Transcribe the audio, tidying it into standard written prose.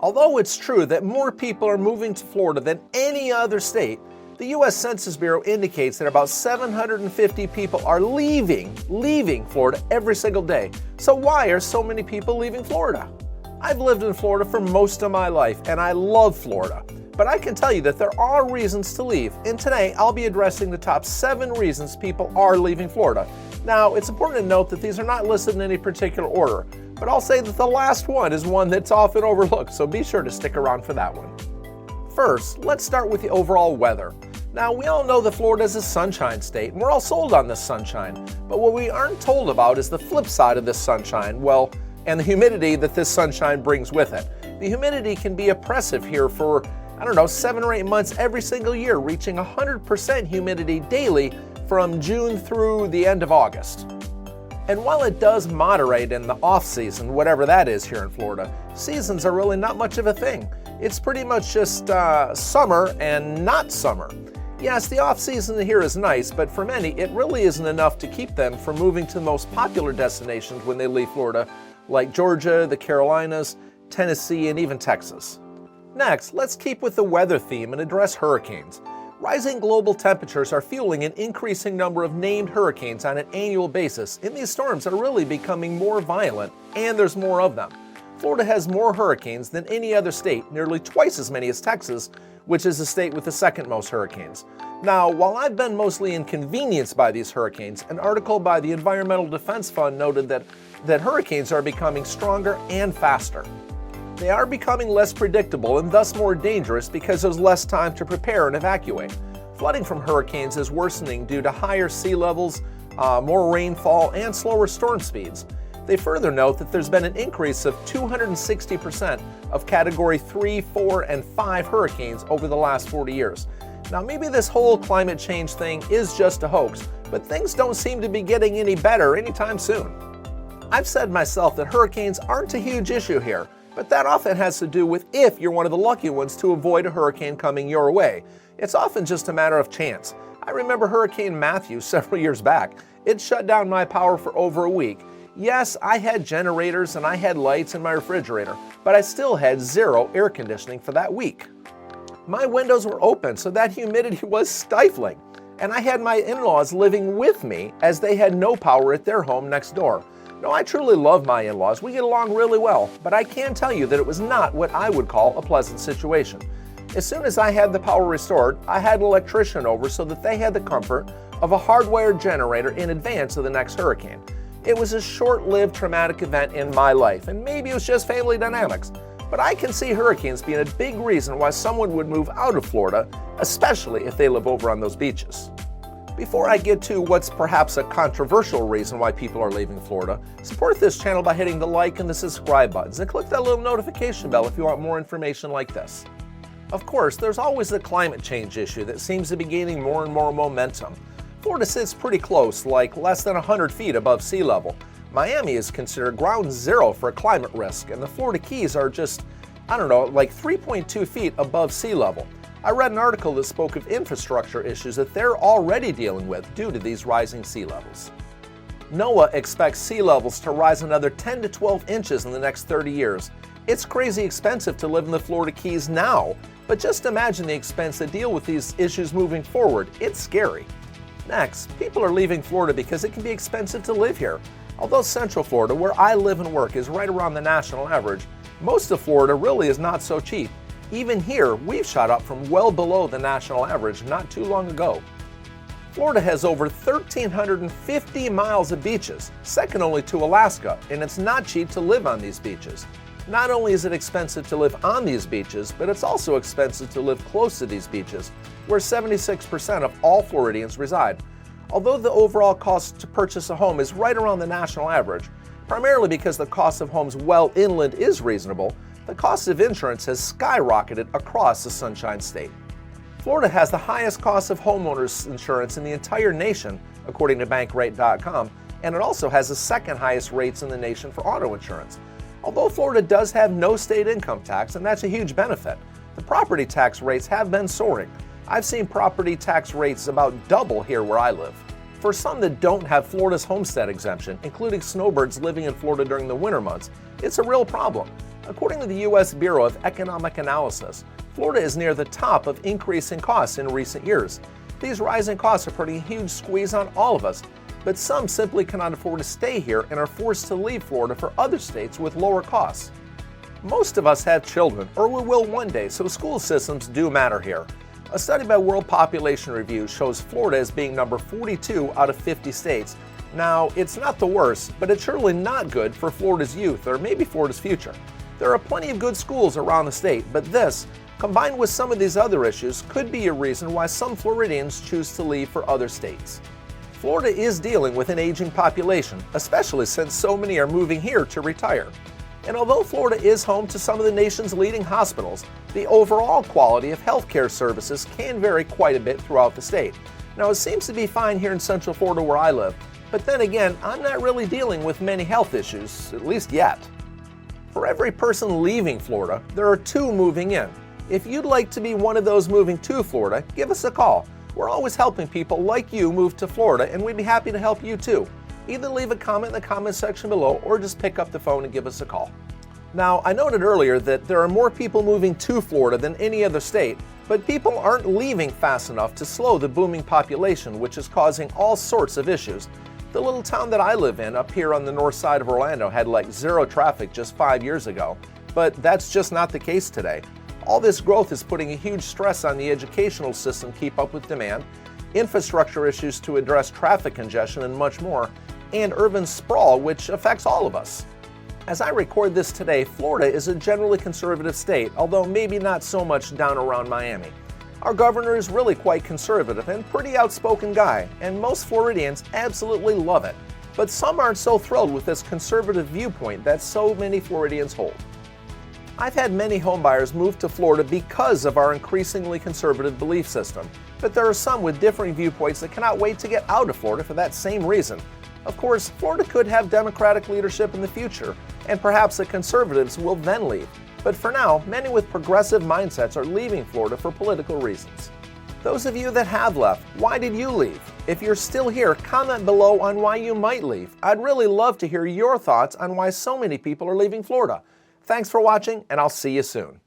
Although it's true that more people are moving to Florida than any other state, the US Census Bureau indicates that about 750 people are leaving Florida every single day. So why are so many people leaving Florida? I've lived in Florida for most of my life, and I love Florida. But I can tell you that there are reasons to leave, and today I'll be addressing the top 7 reasons people are leaving Florida. Now, it's important to note that these are not listed in any particular order, but I'll say that the last one is one that's often overlooked, so be sure to stick around for that one. First, let's start with the overall weather. Now, we all know that Florida is a sunshine state, and we're all sold on this sunshine, but what we aren't told about is the flip side of this sunshine, and the humidity that this sunshine brings with it. The humidity can be oppressive here for 7 or 8 months every single year, reaching 100% humidity daily from June through the end of August. And while it does moderate in the off-season, whatever that is here in Florida, seasons are really not much of a thing. It's pretty much just summer and not summer. Yes, the off-season here is nice, but for many, it really isn't enough to keep them from moving to the most popular destinations when they leave Florida, like Georgia, the Carolinas, Tennessee, and even Texas. Next, let's keep with the weather theme and address hurricanes. Rising global temperatures are fueling an increasing number of named hurricanes on an annual basis, and these storms are really becoming more violent, and there's more of them. Florida has more hurricanes than any other state, nearly twice as many as Texas, which is the state with the second most hurricanes. Now, while I've been mostly inconvenienced by these hurricanes, an article by the Environmental Defense Fund noted that hurricanes are becoming stronger and faster. They are becoming less predictable and thus more dangerous because there's less time to prepare and evacuate. Flooding from hurricanes is worsening due to higher sea levels, more rainfall, and slower storm speeds. They further note that there's been an increase of 260% of Category 3, 4, and 5 hurricanes over the last 40 years. Now, maybe this whole climate change thing is just a hoax, but things don't seem to be getting any better anytime soon. I've said myself that hurricanes aren't a huge issue here, but that often has to do with if you're one of the lucky ones to avoid a hurricane coming your way. It's often just a matter of chance. I remember Hurricane Matthew several years back. It shut down my power for over a week. Yes, I had generators and I had lights in my refrigerator, but I still had 0 air conditioning for that week. My windows were open, so that humidity was stifling, and I had my in-laws living with me as they had no power at their home next door. No, I truly love my in-laws. We get along really well, but I can tell you that it was not what I would call a pleasant situation. As soon as I had the power restored, I had an electrician over so that they had the comfort of a hardwired generator in advance of the next hurricane. It was a short-lived traumatic event in my life, and maybe it was just family dynamics, but I can see hurricanes being a big reason why someone would move out of Florida, especially if they live over on those beaches. Before I get to what's perhaps a controversial reason why people are leaving Florida, support this channel by hitting the like and the subscribe buttons, and click that little notification bell if you want more information like this. Of course, there's always the climate change issue that seems to be gaining more and more momentum. Florida sits pretty close, like less than 100 feet above sea level. Miami is considered ground zero for climate risk, and the Florida Keys are just, like 3.2 feet above sea level. I read an article that spoke of infrastructure issues that they're already dealing with due to these rising sea levels. NOAA expects sea levels to rise another 10 to 12 inches in the next 30 years. It's crazy expensive to live in the Florida Keys now, but just imagine the expense to deal with these issues moving forward. It's scary. Next, people are leaving Florida because it can be expensive to live here. Although Central Florida, where I live and work, is right around the national average, most of Florida really is not so cheap. Even here, we've shot up from well below the national average not too long ago. Florida has over 1,350 miles of beaches, second only to Alaska, and it's not cheap to live on these beaches. Not only is it expensive to live on these beaches, but it's also expensive to live close to these beaches, where 76% of all Floridians reside. Although the overall cost to purchase a home is right around the national average, primarily because the cost of homes well inland is reasonable, the cost of insurance has skyrocketed across the Sunshine State. Florida has the highest cost of homeowners insurance in the entire nation, according to Bankrate.com, and it also has the second highest rates in the nation for auto insurance. Although Florida does have no state income tax, and that's a huge benefit, the property tax rates have been soaring. I've seen property tax rates about double here where I live. For some that don't have Florida's homestead exemption, including snowbirds living in Florida during the winter months, it's a real problem. According to the US Bureau of Economic Analysis, Florida is near the top of increasing costs in recent years. These rising costs are putting a huge squeeze on all of us, but some simply cannot afford to stay here and are forced to leave Florida for other states with lower costs. Most of us have children, or we will one day, so school systems do matter here. A study by World Population Review shows Florida as being number 42 out of 50 states. Now, it's not the worst, but it's surely not good for Florida's youth or maybe Florida's future. There are plenty of good schools around the state, but this, combined with some of these other issues, could be a reason why some Floridians choose to leave for other states. Florida is dealing with an aging population, especially since so many are moving here to retire. And although Florida is home to some of the nation's leading hospitals, the overall quality of healthcare services can vary quite a bit throughout the state. Now, it seems to be fine here in Central Florida where I live, but then again, I'm not really dealing with many health issues, at least yet. For every person leaving Florida, there are 2 moving in. If you'd like to be one of those moving to Florida, give us a call. We're always helping people like you move to Florida, and we'd be happy to help you too. Either leave a comment in the comment section below or just pick up the phone and give us a call. Now, I noted earlier that there are more people moving to Florida than any other state, but people aren't leaving fast enough to slow the booming population, which is causing all sorts of issues. The little town that I live in up here on the north side of Orlando had like 0 traffic just 5 years ago, but that's just not the case today. All this growth is putting a huge stress on the educational system to keep up with demand, infrastructure issues to address traffic congestion and much more, and urban sprawl, which affects all of us. As I record this today, Florida is a generally conservative state, although maybe not so much down around Miami. Our governor is really quite conservative and pretty outspoken guy, and most Floridians absolutely love it. But some aren't so thrilled with this conservative viewpoint that so many Floridians hold. I've had many homebuyers move to Florida because of our increasingly conservative belief system, but there are some with differing viewpoints that cannot wait to get out of Florida for that same reason. Of course, Florida could have Democratic leadership in the future, and perhaps the conservatives will then leave. But for now, many with progressive mindsets are leaving Florida for political reasons. Those of you that have left, why did you leave? If you're still here, comment below on why you might leave. I'd really love to hear your thoughts on why so many people are leaving Florida. Thanks for watching, and I'll see you soon.